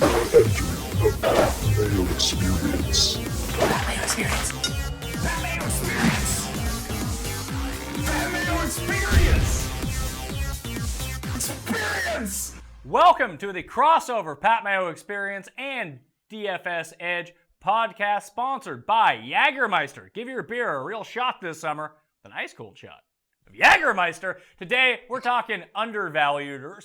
Entering the Mayo Experience. Mayo Experience. Mayo Experience. Mayo Experience. Welcome to the crossover Pat Mayo Experience and DFS Edge podcast, sponsored by Jägermeister. Give your beer a real shot this summer, an ice cold shot of Jägermeister. Today we're talking overvalued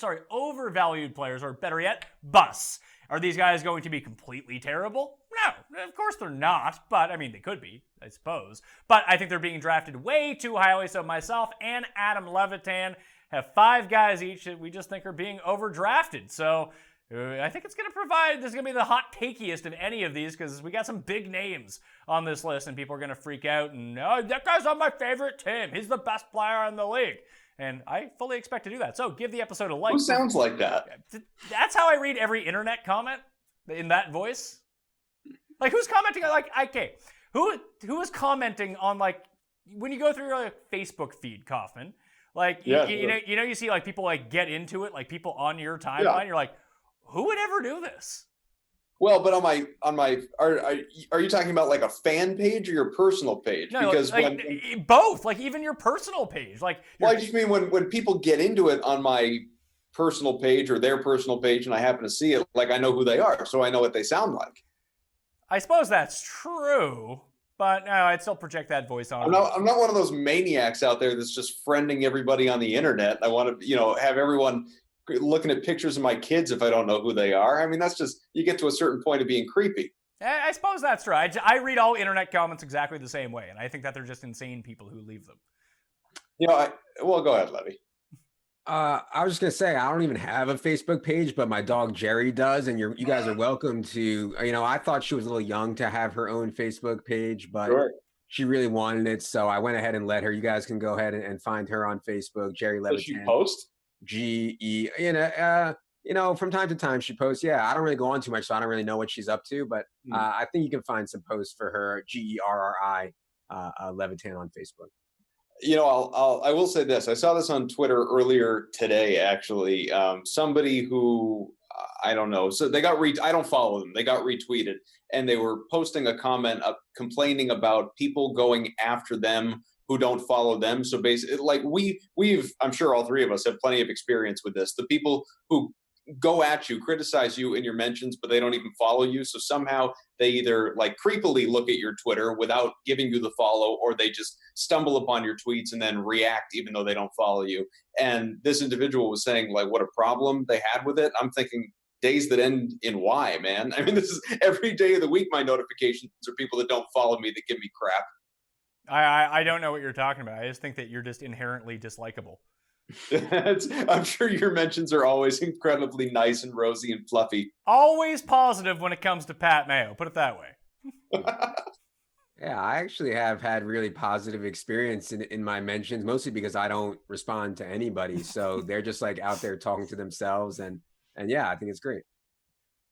players, or better yet, busts. Are these guys going to be completely terrible? No, of course they're not, but I mean, they could be, I suppose. But I think they're being drafted way too highly, so myself and Adam Levitan have 5 guys each that we just think are being overdrafted. So I think it's going to provide, this is going to be the hot takiest of any of these, because we got some big names on this list, and people are going to freak out, and that guy's on my favorite team. He's the best player in the league. And I fully expect to do that. So give the episode a like. Who sounds like that? That's how I read every internet comment, in that voice. Like, who's commenting on, like, okay, who is commenting on, like, when you go through your Facebook feed, Kaufman, like, you see, like, people, like, get into it, like, people on your timeline, you're like, who would ever do this? Well, but are you talking about like a fan page or your personal page? No, because like, both, like even your personal page, like. Well, I just mean when people get into it on my personal page or their personal page, and I happen to see it, like I know who they are, so I know what they sound like. I suppose that's true, but no, I'd still project that voice on. I'm not one of those maniacs out there that's just friending everybody on the internet. I want to, have everyone looking at pictures of my kids if I don't know who they are. I mean, that's just, you get to a certain point of being creepy. I suppose that's true. I read all internet comments exactly the same way, and I think that they're just insane people who leave them. Well, go ahead, Levy. I was just going to say, I don't even have a Facebook page, but my dog Jerry does, and you guys are welcome to, I thought she was a little young to have her own Facebook page, but she really wanted it, so I went ahead and let her. You guys can go ahead and find her on Facebook, Jerry Levitan. Does she post? GE, from time to time she posts. Yeah, I don't really go on too much, so I don't really know what she's up to, but I think you can find some posts for her, GERRI, Levitan on Facebook. I will say this. I saw this on Twitter earlier today, actually. Somebody who, I don't know, so they got I don't follow them. They got retweeted, and they were posting a comment complaining about people going after them who don't follow them. So basically, like we've, I'm sure all 3 of us have plenty of experience with this. The people who go at you, criticize you in your mentions, but they don't even follow you. So somehow they either like creepily look at your Twitter without giving you the follow, or they just stumble upon your tweets and then react even though they don't follow you. And this individual was saying like what a problem they had with it. I'm thinking, days that end in Y, man. I mean, this is every day of the week. My notifications are people that don't follow me that give me crap. I don't know what you're talking about. I just think that you're just inherently dislikable. I'm sure your mentions are always incredibly nice and rosy and fluffy. Always positive when it comes to Pat Mayo. Put it that way. Yeah, I actually have had really positive experience in my mentions, mostly because I don't respond to anybody. So they're just like out there talking to themselves. And yeah, I think it's great.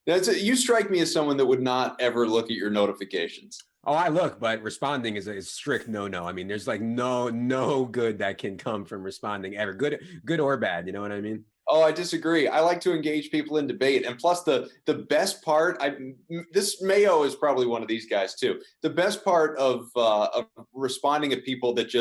You strike me as someone that would not ever look at your notifications. Oh, I look, but responding is a strict no. I mean, there's like no good that can come from responding ever, good or bad. You know what I mean? Oh, I disagree. I like to engage people in debate, and plus the best part, this Mayo is probably one of these guys too. The best part of responding to people that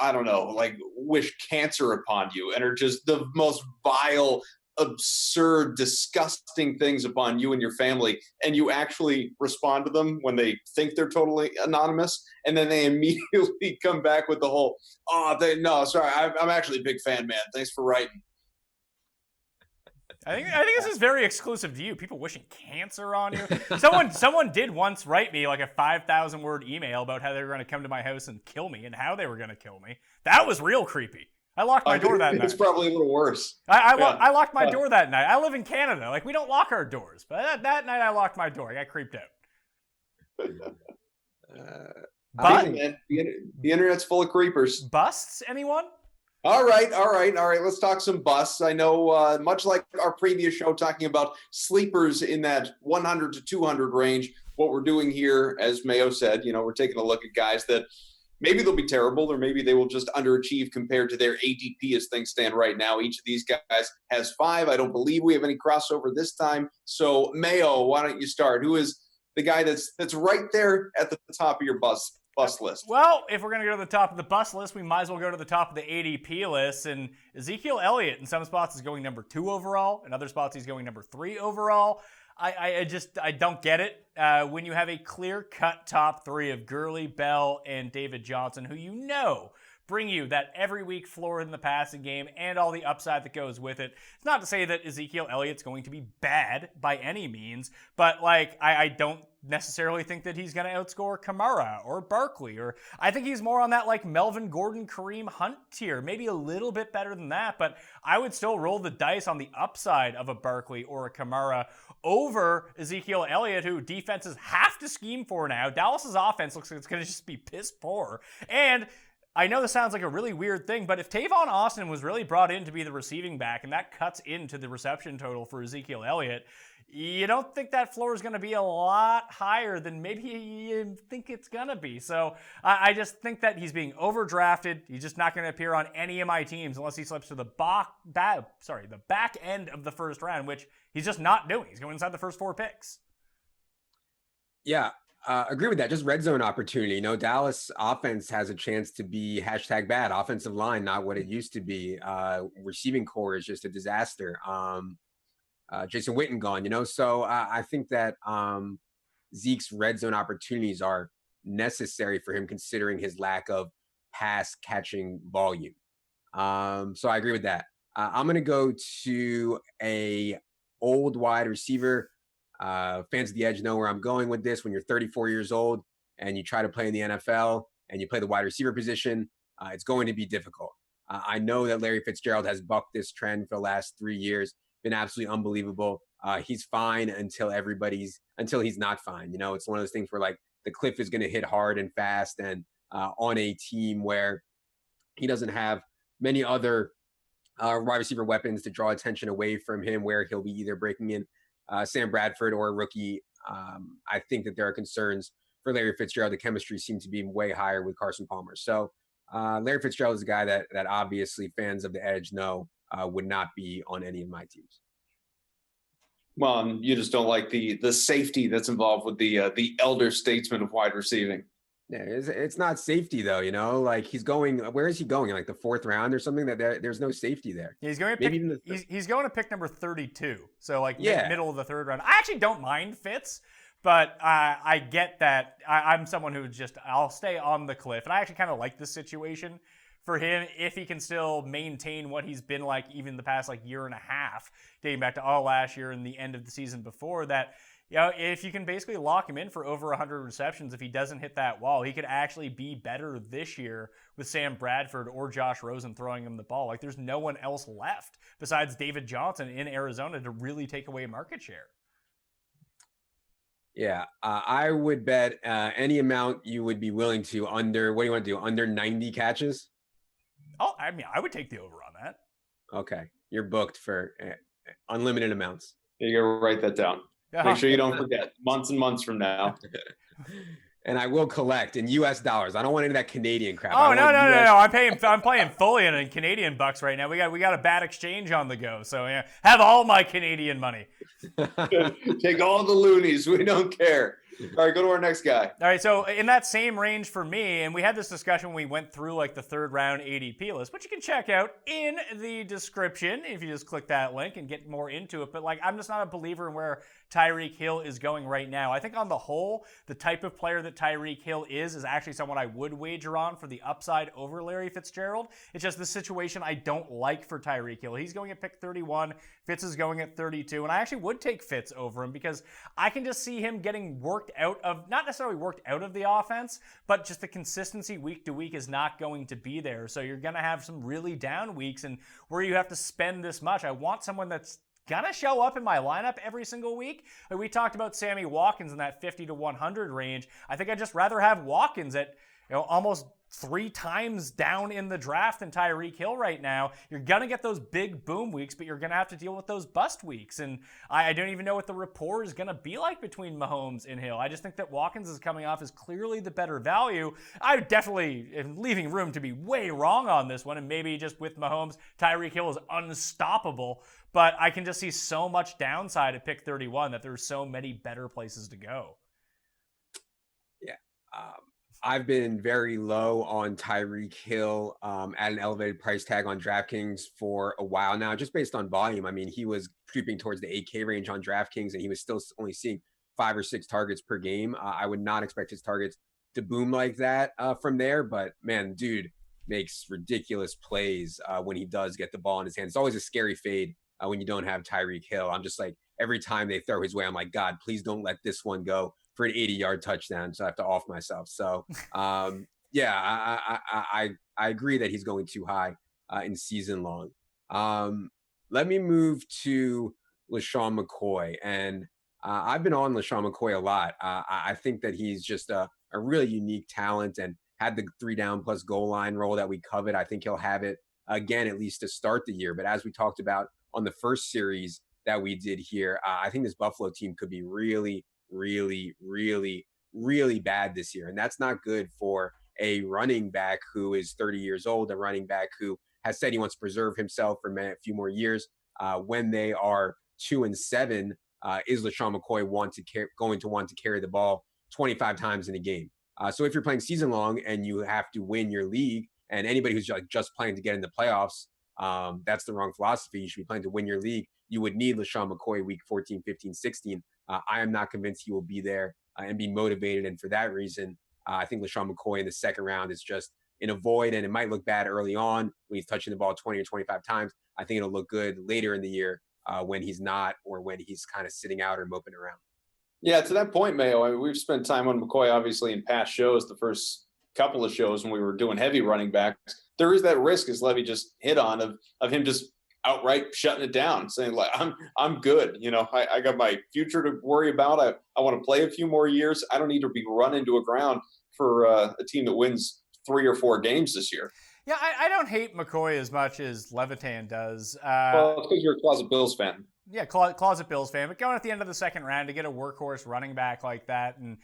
I don't know, like wish cancer upon you and are just the most vile, absurd, disgusting things upon you and your family, and you actually respond to them when they think they're totally anonymous, and then they immediately come back with the whole, sorry, I'm actually a big fan, man. Thanks for writing. I think this is very exclusive to you. People wishing cancer on you. Someone did once write me like a 5,000 word email about how they were going to come to my house and kill me and how they were going to kill me. That was real creepy. I locked my door that night. It's probably a little worse. I locked my door that night. I live in Canada. Like, we don't lock our doors. But that night I locked my door. I got creeped out. The internet's full of creepers. Busts, anyone? All right. Let's talk some busts. I know, much like our previous show talking about sleepers in that 100 to 200 range, what we're doing here, as Mayo said, we're taking a look at guys that maybe they'll be terrible, or maybe they will just underachieve compared to their ADP as things stand right now. Each of these guys has 5. I don't believe we have any crossover this time. So Mayo, why don't you start? Who is the guy that's right there at the top of your bus list? Well, if we're going to go to the top of the bus list, we might as well go to the top of the ADP list. And Ezekiel Elliott in some spots is going number 2 overall. In other spots, he's going number 3 overall. I don't get it. When you have a clear-cut top 3 of Gurley, Bell, and David Johnson, who you know bring you that every week floor in the passing game and all the upside that goes with it. It's not to say that Ezekiel Elliott's going to be bad by any means, but I don't necessarily think that he's going to outscore Kamara or Barkley, or I think he's more on that Melvin Gordon, Kareem Hunt tier, maybe a little bit better than that, but I would still roll the dice on the upside of a Barkley or a Kamara over Ezekiel Elliott, who defenses have to scheme for now. Dallas's offense looks like it's going to just be piss poor, and I know this sounds like a really weird thing, but if Tavon Austin was really brought in to be the receiving back, and that cuts into the reception total for Ezekiel Elliott, you don't think that floor is going to be a lot higher than maybe you think it's going to be. So I just think that he's being overdrafted. He's just not going to appear on any of my teams unless he slips to the back end of the first round, which he's just not doing. He's going inside the first 4 picks. Yeah. Agree with that. Just red zone opportunity. Dallas offense has a chance to be #bad. Offensive line, not what it used to be. Receiving core is just a disaster. Jason Witten gone, So I think that Zeke's red zone opportunities are necessary for him, considering his lack of pass catching volume. So I agree with that. I'm going to go to a old wide receiver. Fans of the Edge know where I'm going with this. When you're 34 years old and you try to play in the NFL and you play the wide receiver position, it's going to be difficult. I know that Larry Fitzgerald has bucked this trend for the last 3 years, been absolutely unbelievable. He's fine until he's not fine. It's one of those things where the cliff is going to hit hard and fast, and on a team where he doesn't have many other wide receiver weapons to draw attention away from him, where he'll be either breaking in Sam Bradford or a rookie. I think that there are concerns for Larry Fitzgerald. The chemistry seems to be way higher with Carson Palmer. So Larry Fitzgerald is a guy that obviously fans of the Edge know would not be on any of my teams. Well, you just don't like the safety that's involved with the elder statesman of wide receiving. Yeah, it's not safety though, he's going. Where is he going? In the 4th round or something? That there's no safety there. He's going to pick, he's going to pick number 32. So middle of the 3rd round. I actually don't mind Fitz, but I get that I'm someone who I'll stay on the cliff, and I actually kind of like this situation for him if he can still maintain what he's been like even the past year and a half, dating back to all last year and the end of the season before that. If you can basically lock him in for over 100 receptions, if he doesn't hit that wall, he could actually be better this year with Sam Bradford or Josh Rosen throwing him the ball. There's no one else left besides David Johnson in Arizona to really take away market share. Yeah, I would bet any amount you would be willing to under, what do you want to do, under 90 catches? Oh, I would take the over on that. Okay, you're booked for unlimited amounts. You gotta write that down. Make sure you don't forget. Months and months from now. And I will collect in U.S. dollars. I don't want any of that Canadian crap. Oh no! I'm playing fully in Canadian bucks right now. We got a bad exchange on the go. So yeah, have all my Canadian money. Take all the loonies. We don't care. All right, go to our next guy. All right, so in that same range for me, and we had this discussion when we went through the 3rd round ADP list, which you can check out in the description if you just click that link and get more into it. But I'm just not a believer in where Tyreek Hill is going right now. I think on the whole, the type of player that Tyreek Hill is actually someone I would wager on for the upside over Larry Fitzgerald. It's just the situation I don't like for Tyreek Hill. He's going at pick 31. Fitz is going at 32. And I actually would take Fitz over him because I can just see him getting not necessarily worked out of the offense, but just the consistency week to week is not going to be there. So you're going to have some really down weeks and where you have to spend this much. I want someone that's gonna show up in my lineup every single week. We talked about Sammy Watkins in that 50 to 100 range. I think I'd just rather have Watkins at almost 3 times down in the draft than Tyreek Hill right now. You're going to get those big boom weeks, but you're going to have to deal with those bust weeks. And I don't even know what the rapport is going to be like between Mahomes and Hill. I just think that Watkins is coming off as clearly the better value. I definitely am leaving room to be way wrong on this one, and maybe just with Mahomes, Tyreek Hill is unstoppable. But I can just see so much downside at pick 31 that there's so many better places to go. Yeah. I've been very low on Tyreek Hill at an elevated price tag on DraftKings for a while now, just based on volume. I mean, he was creeping towards the 8K range on DraftKings, and he was still only seeing 5 or 6 targets per game. I would not expect his targets to boom like that from there, but man, dude makes ridiculous plays when he does get the ball in his hands. It's always a scary fade when you don't have Tyreek Hill. I'm just like, every time they throw his way, I'm like, God, please don't let this one go for an 80-yard touchdown, so I have to off myself. So, yeah, I agree that he's going too high in season long. Let me move to LeSean McCoy, and I've been on LeSean McCoy a lot. I think that he's just a really unique talent and had the 3-down-plus goal line role that we covet. I think he'll have it again, at least to start the year. But as we talked about on the first series that we did here, I think this Buffalo team could be really, really, really, really bad this year. And that's not good for a running back who is 30 years old, a running back who has said he wants to preserve himself for a few more years. When they are 2-7, is LeSean McCoy going to want to carry the ball 25 times in a game? So if you're playing season long and you have to win your league, and anybody who's just playing to get in the playoffs, that's the wrong philosophy. You should be playing to win your league. You would need LeSean McCoy week 14, 15, 16. I am not convinced he will be there and be motivated. And for that reason, I think LeSean McCoy in the second round is just in a void, and it might look bad early on when he's touching the ball 20 or 25 times. I think it'll look good later in the year when he's not, or when he's kind of sitting out or moping around. Yeah, to that point, Mayo, I mean, we've spent time on McCoy, obviously, in past shows, the first couple of shows when we were doing heavy running backs. There is that risk, as Levy just hit on, of him just outright shutting it down, saying, like, I'm good. You know, I got my future to worry about. I want to play a few more years. I don't need to be run into a ground for a team that wins 3 or 4 games this year. Yeah, I don't hate McCoy as much as Levitan does. Well, it's because you're a closet Bills fan. Yeah, closet Bills fan, but going at the end of the second round to get a workhorse running back like that, and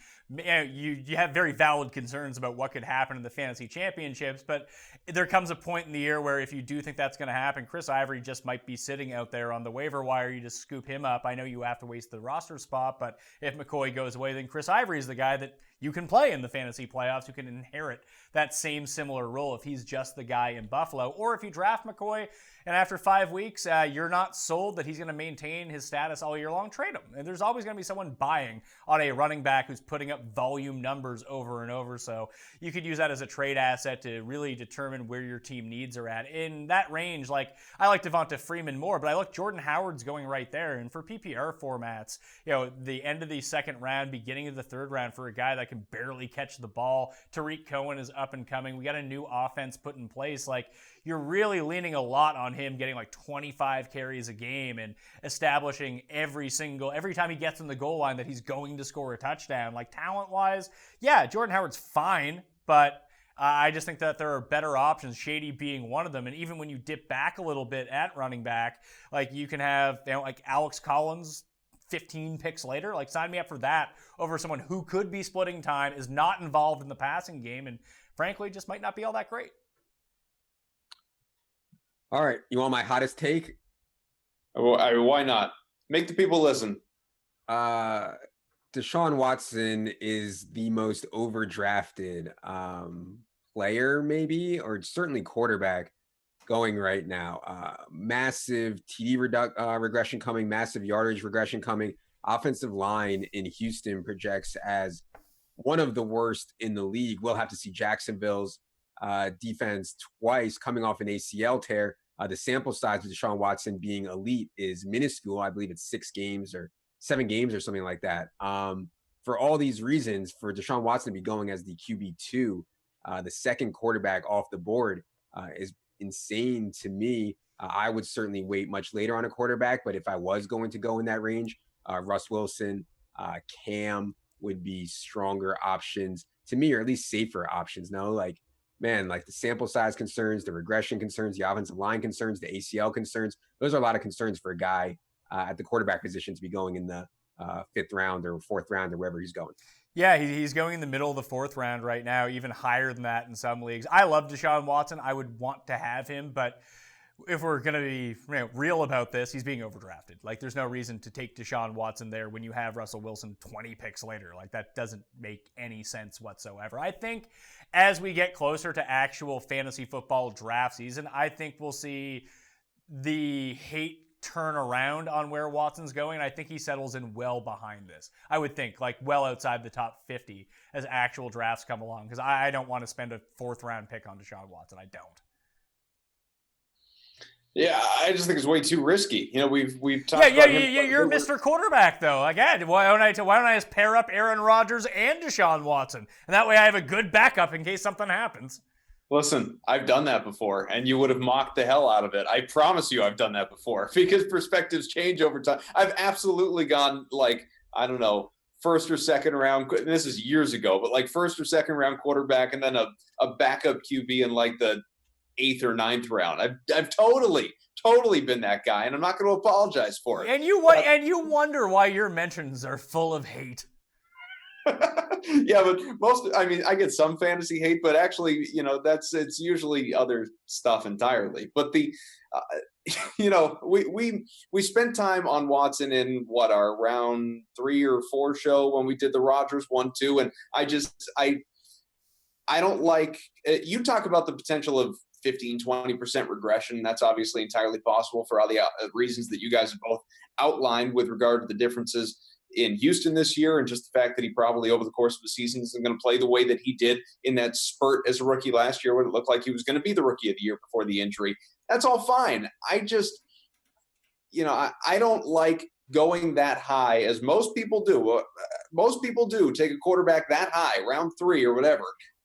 you have very valid concerns about what could happen in the fantasy championships, but there comes a point in the year where if you do think that's going to happen, Chris Ivory just might be sitting out there on the waiver wire. You just scoop him up. I know you have to waste the roster spot, but if McCoy goes away, then Chris Ivory is the guy that you can play in the fantasy playoffs, who can inherit that same similar role if he's just the guy in Buffalo. Or if you draft McCoy and after 5 weeks, you're not sold that he's going to maintain his status all year long, trade him. And there's always going to be someone buying on a running back who's putting up volume numbers over and over. So you could use that as a trade asset to really determine where your team needs are at. In that range, like, I like Devonta Freeman more, but I look, Jordan Howard's going right there. And for PPR formats, you know, the end of the second round, beginning of the third round for a guy that can barely catch the ball, Tyreek Cohen is up and coming. We got a new offense put in place. Like, you're really leaning a lot on him getting like 25 carries a game and establishing every time he gets in the goal line that he's going to score a touchdown. Like, talent-wise, yeah, Jordan Howard's fine, but I just think that there are better options, Shady being one of them. And even when you dip back a little bit at running back, like, you can have, you know, like Alex Collins 15 picks later. Like, sign me up for that over someone who could be splitting time, is not involved in the passing game, and frankly just might not be all that great. All right, you want my hottest take? Why not? Make the people listen. Deshaun Watson is the most overdrafted player, maybe, or certainly quarterback going right now. Massive TD regression coming, massive yardage regression coming. Offensive line in Houston projects as one of the worst in the league. We'll have to see Jacksonville's defense twice coming off an ACL tear. The sample size of Deshaun Watson being elite is minuscule. I believe it's 6 games or 7 games or something like that. For all these reasons, for Deshaun Watson to be going as the QB2, the second quarterback off the board, is insane to me. I would certainly wait much later on a quarterback, but if I was going to go in that range, Russ Wilson, Cam would be stronger options to me, or at least safer options. No, like, man, like the sample size concerns, the regression concerns, the offensive line concerns, the ACL concerns. Those are a lot of concerns for a guy at the quarterback position to be going in the 5th round or 4th round or wherever he's going. Yeah, he's going in the middle of the 4th round right now, even higher than that in some leagues. I love Deshaun Watson. I would want to have him, but if we're going to be real about this, he's being overdrafted. Like, there's no reason to take Deshaun Watson there when you have Russell Wilson 20 picks later. Like, that doesn't make any sense whatsoever. I think as we get closer to actual fantasy football draft season, I think we'll see the hate turn around on where Watson's going. I think he settles in well behind this. I would think, like, well outside the top 50 as actual drafts come along, because I don't want to spend a 4th round pick on Deshaun Watson. I don't. Yeah, I just think it's way too risky. We've talked about him. You're Mr. Quarterback, though. Again, why don't I just pair up Aaron Rodgers and Deshaun Watson? And that way I have a good backup in case something happens. Listen, I've done that before, and you would have mocked the hell out of it. I promise you I've done that before, because perspectives change over time. I've absolutely gone, like, I don't know, 1st or 2nd round. This is years ago, but like 1st or 2nd round quarterback, and then a backup QB in like the 8th or 9th round. I've totally been that guy, and I'm not going to apologize for it. And you wonder why your mentions are full of hate. Yeah, but I get some fantasy hate, but actually, it's usually other stuff entirely. But we spent time on Watson in our round 3 or 4 show when we did the Rodgers 1-2, and I don't like. You talk about the potential of 15-20% regression. That's obviously entirely possible for all the reasons that you guys have both outlined with regard to the differences in Houston this year, and just the fact that he probably over the course of the season isn't going to play the way that he did in that spurt as a rookie last year when it looked like he was going to be the rookie of the year before the injury. That's all fine. I just, I don't like going that high as most people do. Most people do take a quarterback that high, round 3 or whatever.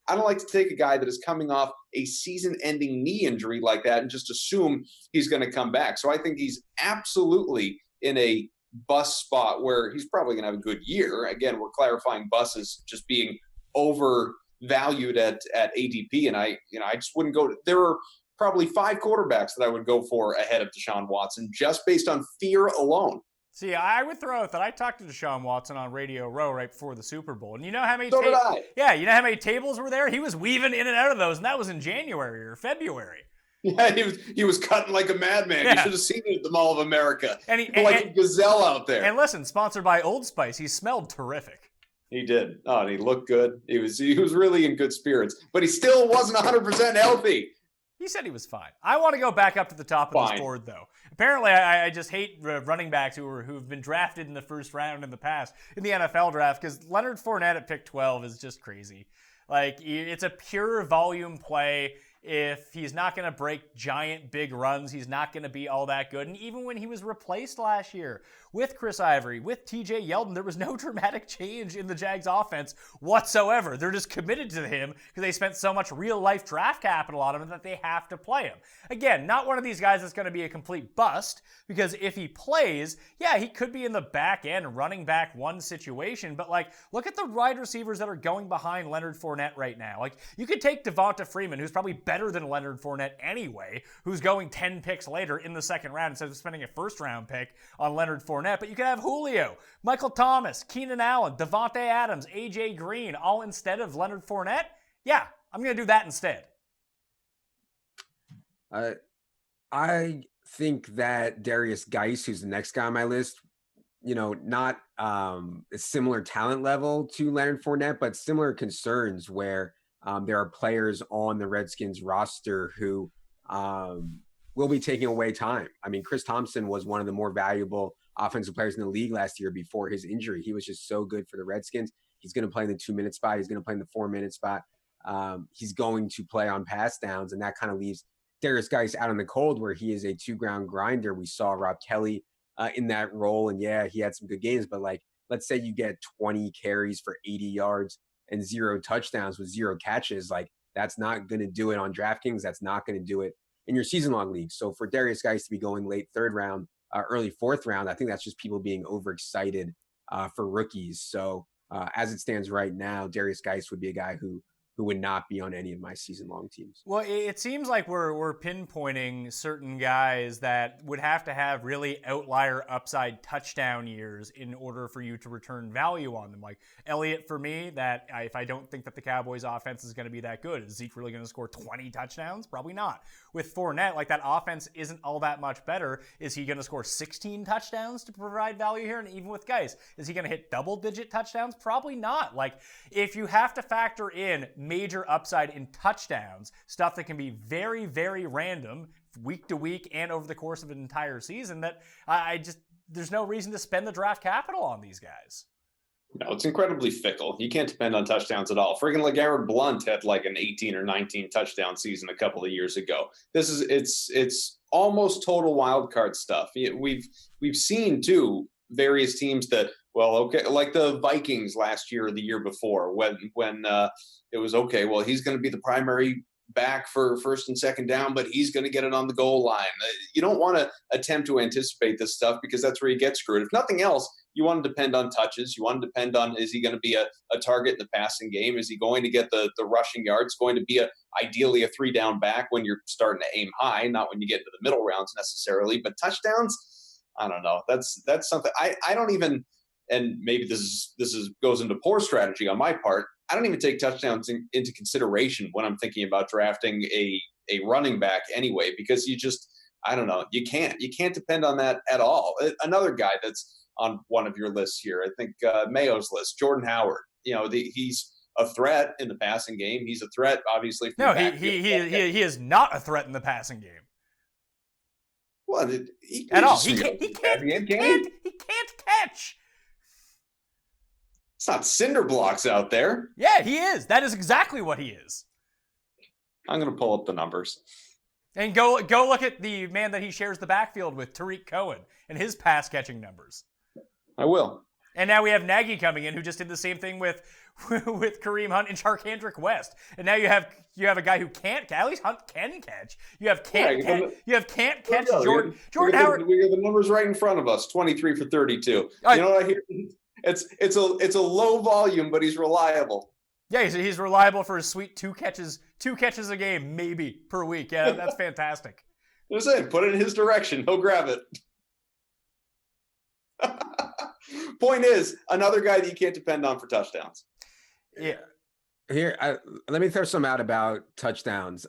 I don't like to take a guy that is coming off a season-ending knee injury like that and just assume he's going to come back. So I think he's absolutely in a bust spot where he's probably going to have a good year. Again, we're clarifying bust as just being overvalued at ADP, and I just wouldn't go. There are probably 5 quarterbacks that I would go for ahead of Deshaun Watson just based on fear alone. See, I would throw out that I talked to Deshaun Watson on Radio Row right before the Super Bowl, and you know how many? So did I. Yeah, you know how many tables were there? He was weaving in and out of those, and that was in January or February. Yeah, he was cutting like a madman. Yeah. You should have seen it at the Mall of America. And a gazelle out there. And listen, sponsored by Old Spice. He smelled terrific. He did. Oh, and he looked good. He was really in good spirits, but he still wasn't 100% healthy. He said he was fine. I want to go back up to the top of this board, though. Apparently, I just hate running backs who've been drafted in the 1st round in the past in the NFL draft, because Leonard Fournette at pick 12 is just crazy. Like, it's a pure volume play. If he's not going to break giant big runs, he's not going to be all that good. And even when he was replaced last year with Chris Ivory, with TJ Yeldon, there was no dramatic change in the Jags offense whatsoever. They're just committed to him because they spent so much real life draft capital on him that they have to play him. Again, not one of these guys that's going to be a complete bust, because if he plays, yeah, he could be in the back end running back 1 situation. But like, look at the wide receivers that are going behind Leonard Fournette right now. Like, you could take Devonta Freeman, who's probably better than Leonard Fournette anyway, who's going 10 picks later in the 2nd round instead of spending a 1st round pick on Leonard Fournette. But you could have Julio, Michael Thomas, Keenan Allen, Devontae Adams, AJ Green, all instead of Leonard Fournette. Yeah, I'm going to do that instead. I think that Derrius Guice, who's the next guy on my list, not a similar talent level to Leonard Fournette, but similar concerns where there are players on the Redskins roster who will be taking away time. I mean, Chris Thompson was one of the more valuable offensive players in the league last year before his injury. He was just so good for the Redskins. He's going to play in the 2-minute spot. He's going to play in the 4-minute spot. He's going to play on pass downs, and that kind of leaves Derrius Guice out in the cold, where he is a 2-ground grinder. We saw Rob Kelly in that role, and yeah, he had some good games, but like, let's say you get 20 carries for 80 yards and 0 touchdowns with 0 catches. Like, that's not going to do it on DraftKings. That's not going to do it in your season-long league. So for Derrius Guice to be going late 3rd round, early 4th round, I think that's just people being overexcited for rookies. So as it stands right now, Derrius Guice would be a guy who who would not be on any of my season-long teams. Well, it seems like we're pinpointing certain guys that would have to have really outlier upside touchdown years in order for you to return value on them. Like Elliott, for me, that if I don't think that the Cowboys offense is going to be that good, is Zeke really going to score 20 touchdowns? Probably not. With Fournette, like that offense isn't all that much better. Is he going to score 16 touchdowns to provide value here? And even with Guice, is he going to hit double-digit touchdowns? Probably not. Like if you have to factor in major upside in touchdowns, stuff that can be very, very random week to week and over the course of an entire season, that there's no reason to spend the draft capital on these guys. No, it's incredibly fickle. You can't depend on touchdowns at all. Friggin' LeGarrette Blount had like an 18 or 19 touchdown season a couple of years ago. It's almost total wild card stuff. We've seen too various teams that, well, okay, like the Vikings last year or the year before, when it was okay, well, he's going to be the primary back for first and second down, but he's going to get it on the goal line. You don't want to attempt to anticipate this stuff because that's where you get screwed. If nothing else, you want to depend on touches. You want to depend on, is he going to be a target in the passing game? Is he going to get the rushing yards? Going to be ideally a 3-down back when you're starting to aim high, not when you get into the middle rounds necessarily. But touchdowns, I don't know. That's something I don't even. And maybe this goes into poor strategy on my part. I don't even take touchdowns into consideration when I'm thinking about drafting a running back anyway, because I don't know. You can't depend on that at all. Another guy that's on one of your lists here, I think Mayo's list, Jordan Howard. He's a threat in the passing game. He's a threat, obviously. No, he is not a threat in the passing game. Well, at all. He can't catch. It's not cinder blocks out there. Yeah, he is. That is exactly what he is. I'm going to pull up the numbers. And go look at the man that he shares the backfield with, Tyreek Cohen, and his pass-catching numbers. I will. And now we have Nagy coming in, who just did the same thing with Kareem Hunt and Charkandrick West. And now you have a guy who can't catch. At least Hunt can catch. You have can't catch Jordan Howard. We got the numbers right in front of us. 23 for 32. You know what I hear? It's a low volume, but he's reliable. Yeah, he's reliable for his sweet two catches a game, maybe per week. Yeah, that's fantastic. Just saying, put it in his direction. He'll grab it. Point is, another guy that you can't depend on for touchdowns. Yeah. Here, let me throw some out about touchdowns.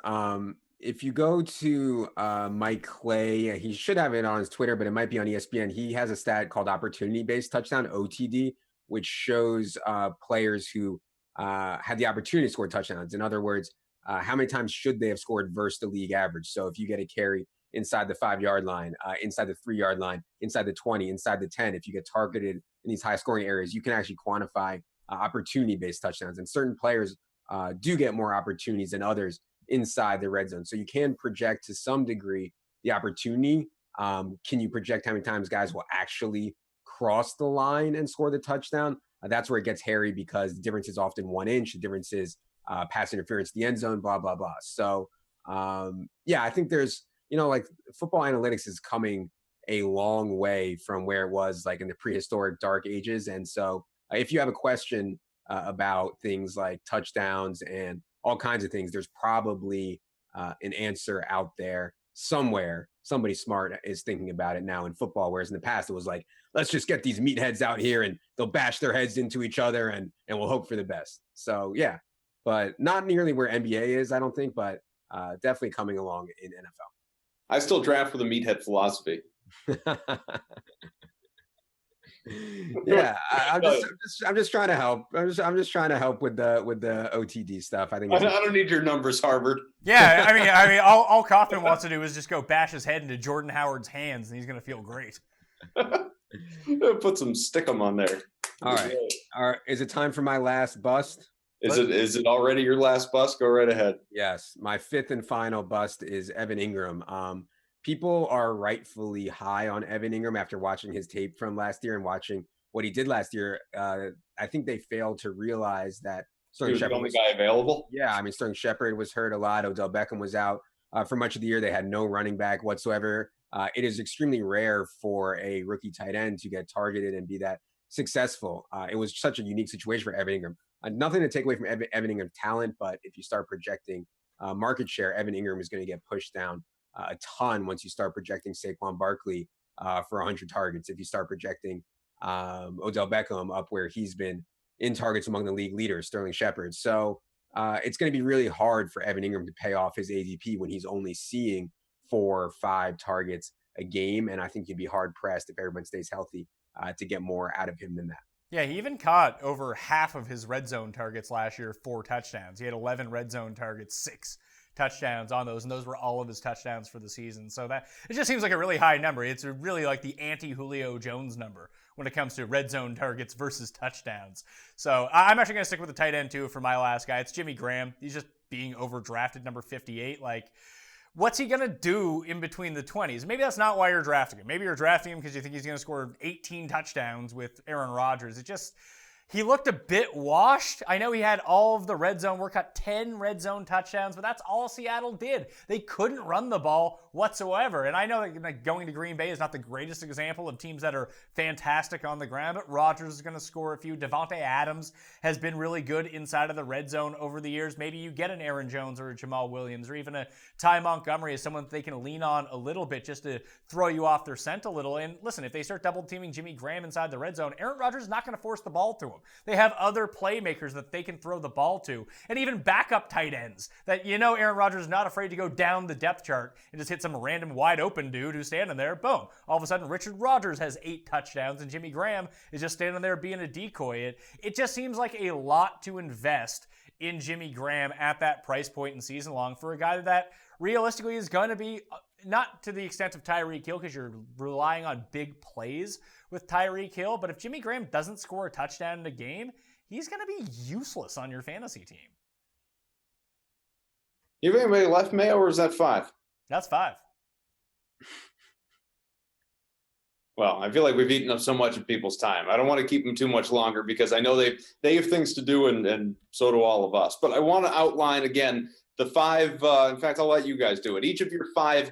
If you go to Mike Clay, he should have it on his Twitter, but it might be on ESPN. He has a stat called opportunity-based touchdown, OTD, which shows players who had the opportunity to score touchdowns. In other words, how many times should they have scored versus the league average? So if you get a carry inside the 5-yard line, inside the 3-yard line, inside the 20, inside the 10, if you get targeted in these high-scoring areas, you can actually quantify opportunity-based touchdowns. And certain players do get more opportunities than others inside the red zone. So you can project to some degree the opportunity. Can you project how many times guys will actually cross the line and score the touchdown? That's where it gets hairy, because the difference is often 1 inch. The difference is pass interference, the end zone, blah, blah, blah. So, yeah, I think there's, like football analytics is coming a long way from where it was like in the prehistoric dark ages. And so if you have a question about things like touchdowns and all kinds of things, there's probably an answer out there somewhere. Somebody smart is thinking about it now in football, whereas in the past it was like, let's just get these meatheads out here and they'll bash their heads into each other and we'll hope for the best. So yeah, but not nearly where NBA is, I don't think, but definitely coming along in NFL. I still draft with a meathead philosophy. Yeah, I'm just trying to help. I'm just trying to help with the OTD stuff. I think I don't need your numbers, Harvard. Yeah, I mean, all Kaufman wants to do is just go bash his head into Jordan Howard's hands, and he's gonna feel great. Put some stickum on there. All right. Is it time for my last bust? Is it already your last bust? Go right ahead. Yes, my fifth and final bust is Evan Engram. People are rightfully high on Evan Engram after watching his tape from last year and watching what he did last year. I think they failed to realize that Sterling Shepard was the only guy available. Yeah, I mean, Sterling Shepard was hurt a lot. Odell Beckham was out for much of the year. They had no running back whatsoever. It is extremely rare for a rookie tight end to get targeted and be that successful. It was such a unique situation for Evan Engram. Nothing to take away from Evan Ingram talent, but if you start projecting market share, Evan Ingram is going to get pushed down a ton once you start projecting Saquon Barkley for 100 targets. If you start projecting Odell Beckham up where he's been in targets among the league leaders, Sterling Shepard. So it's going to be really hard for Evan Ingram to pay off his ADP when he's only seeing 4 or 5 targets a game. And I think you'd be hard pressed if everyone stays healthy to get more out of him than that. Yeah, he even caught over half of his red zone targets last year, 4 touchdowns. He had 11 red zone targets, 6 touchdowns on those, and those were all of his touchdowns for the season. So that it just seems like a really high number. It's really like the anti-Julio Jones number when it comes to red zone targets versus touchdowns. So I'm actually going to stick with the tight end too for my last guy. It's Jimmy Graham. He's just being overdrafted, number 58. Like, what's he going to do in between the 20s? Maybe that's not why you're drafting him. Maybe you're drafting him because you think he's going to score 18 touchdowns with Aaron Rodgers. He looked a bit washed. I know he had all of the red zone work, got 10 red zone touchdowns, but that's all Seattle did. They couldn't run the ball whatsoever. And I know that going to Green Bay is not the greatest example of teams that are fantastic on the ground, but Rodgers is going to score a few. Devontae Adams has been really good inside of the red zone over the years. Maybe you get an Aaron Jones or a Jamal Williams or even a Ty Montgomery as someone that they can lean on a little bit just to throw you off their scent a little. And listen, if they start double teaming Jimmy Graham inside the red zone, Aaron Rodgers is not going to force the ball to him. They have other playmakers that they can throw the ball to, and even backup tight ends that Aaron Rodgers is not afraid to go down the depth chart and just hit some random wide open dude who's standing there. Boom. All of a sudden, Richard Rodgers has 8 touchdowns, and Jimmy Graham is just standing there being a decoy. It just seems like a lot to invest in Jimmy Graham at that price point in season long for a guy that realistically is going to be not to the extent of Tyreek Hill because you're relying on big plays with Tyreek Hill, but if Jimmy Graham doesn't score a touchdown in a game, he's going to be useless on your fantasy team. You have anybody left, Mayo, or is that 5? That's 5. Well, I feel like we've eaten up so much of people's time. I don't want to keep them too much longer because I know they have things to do, and so do all of us. But I want to outline again the 5. In fact, I'll let you guys do it. Each of your 5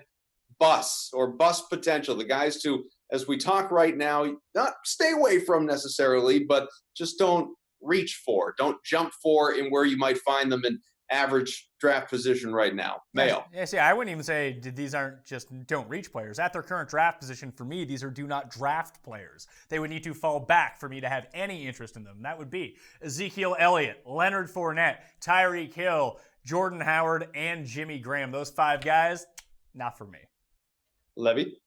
busts or bust potential, the guys to, as we talk right now, not stay away from necessarily, but just don't reach for, don't jump for in where you might find them in average draft position right now. Mayo. Yeah, see, I wouldn't even say these aren't just don't reach players. At their current draft position, for me, these are do not draft players. They would need to fall back for me to have any interest in them. That would be Ezekiel Elliott, Leonard Fournette, Tyreek Hill, Jordan Howard, and Jimmy Graham. Those 5 guys, not for me. Levy?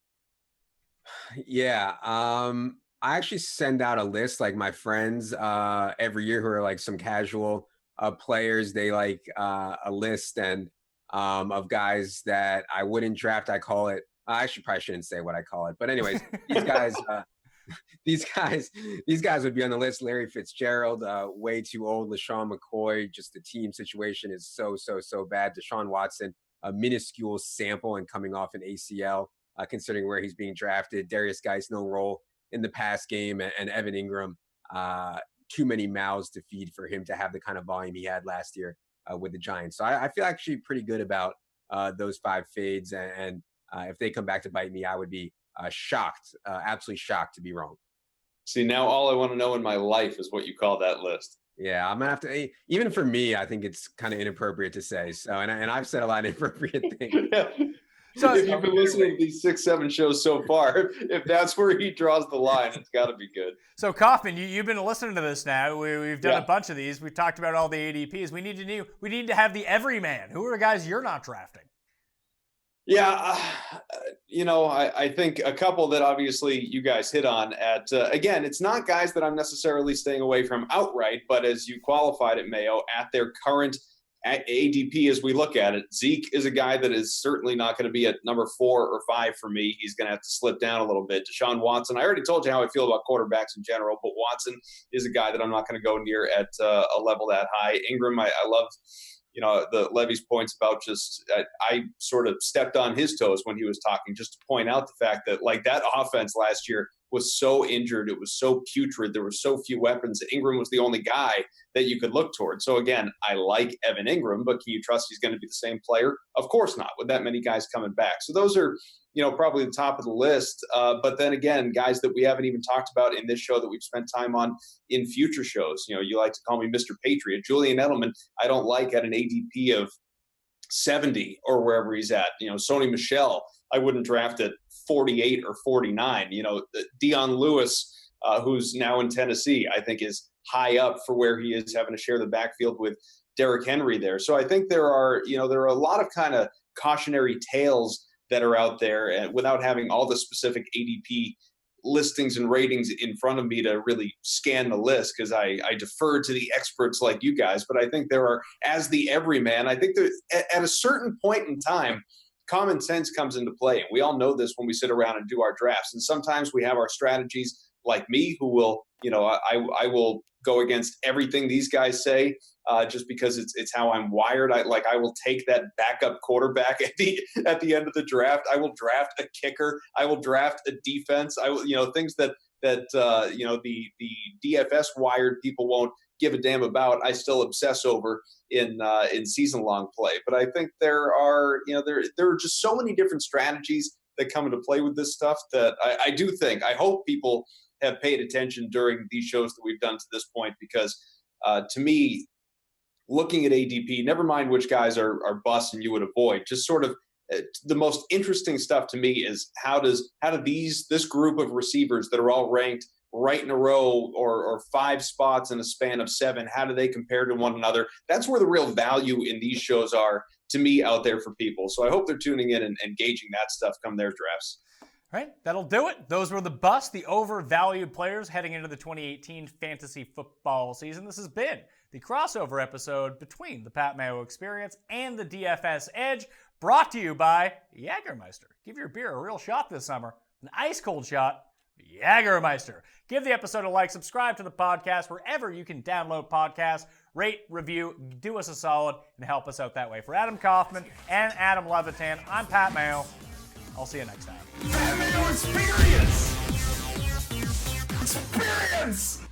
Yeah. I actually send out a list, like my friends every year who are like some casual players. They like a list and of guys that I wouldn't draft. I call it, I probably shouldn't say what I call it, but anyways, these guys would be on the list. Larry Fitzgerald, way too old. LeSean McCoy, just the team situation is so bad. Deshaun Watson, a minuscule sample and coming off an ACL, considering where he's being drafted. Derrius Guice, no role in the pass game, and Evan Ingram, too many mouths to feed for him to have the kind of volume he had last year with the Giants. So I feel actually pretty good about those 5 fades, and if they come back to bite me, I would be shocked, absolutely shocked to be wrong. See, now all I want to know in my life is what you call that list. Yeah, I'm gonna have to. Even for me, I think it's kind of inappropriate to say. So, and I've said a lot of inappropriate things. Yeah. So if you've been listening to these 6-7 shows so far, if that's where he draws the line, it's got to be good. So Kaufman, you've been listening to this now. We've done a bunch of these. We've talked about all the ADPs. We need to have the everyman. Who are the guys you're not drafting? Yeah, I think a couple that obviously you guys hit on at, again, it's not guys that I'm necessarily staying away from outright, but as you qualified it, Mayo, at their current ADP as we look at it, Zeke is a guy that is certainly not going to be at number 4 or 5 for me. He's going to have to slip down a little bit. Deshaun Watson, I already told you how I feel about quarterbacks in general, but Watson is a guy that I'm not going to go near at a level that high. Engram, I love the Levy's points about just I sort of stepped on his toes when he was talking, just to point out the fact that like that offense last year was so injured. It was so putrid. There were so few weapons. Engram was the only guy that you could look toward. So again, I like Evan Engram, but can you trust he's going to be the same player? Of course not, with that many guys coming back. So those are, probably the top of the list. But then again, guys that we haven't even talked about in this show that we've spent time on in future shows. You like to call me Mr. Patriot. Julian Edelman, I don't like at an ADP of 70 or wherever he's at. Sony Michel, I wouldn't draft at 48 or 49. Dion Lewis, who's now in Tennessee, I think is high up for where he is, having to share the backfield with Derrick Henry there. So I think there are a lot of kind of cautionary tales that are out there, and without having all the specific ADP listings and ratings in front of me to really scan the list, because I defer to the experts like you guys. But I think there are, as the everyman, I think that at a certain point in time, common sense comes into play. And we all know this when we sit around and do our drafts. And sometimes we have our strategies, like me, who will, I will go against everything these guys say, just because it's how I'm wired. I will take that backup quarterback at the end of the draft. I will draft a kicker. I will draft a defense. I will, things that the DFS wired people won't give a damn about. I still obsess over in season long play. But I think there are just so many different strategies that come into play with this stuff that I hope people have paid attention during these shows that we've done to this point, because to me, looking at ADP, never mind which guys are busts and you would avoid, just sort of the most interesting stuff to me is how do this group of receivers that are all ranked right in a row or 5 spots in a span of 7, how do they compare to one another? That's where the real value in these shows are, to me, out there for people. So I hope they're tuning in and gauging that stuff come their drafts. All right, that'll do it. Those were the busts, the overvalued players heading into the 2018 fantasy football season. This has been the crossover episode between the Pat Mayo Experience and the DFS Edge, brought to you by Jägermeister. Give your beer a real shot this summer. An ice-cold shot, Jägermeister. Give the episode a like, subscribe to the podcast wherever you can download podcasts, rate, review, do us a solid, and help us out that way. For Adam Kaufman and Adam Levitan, I'm Pat Mayo. I'll see you next time. Mayo Experience! Experience!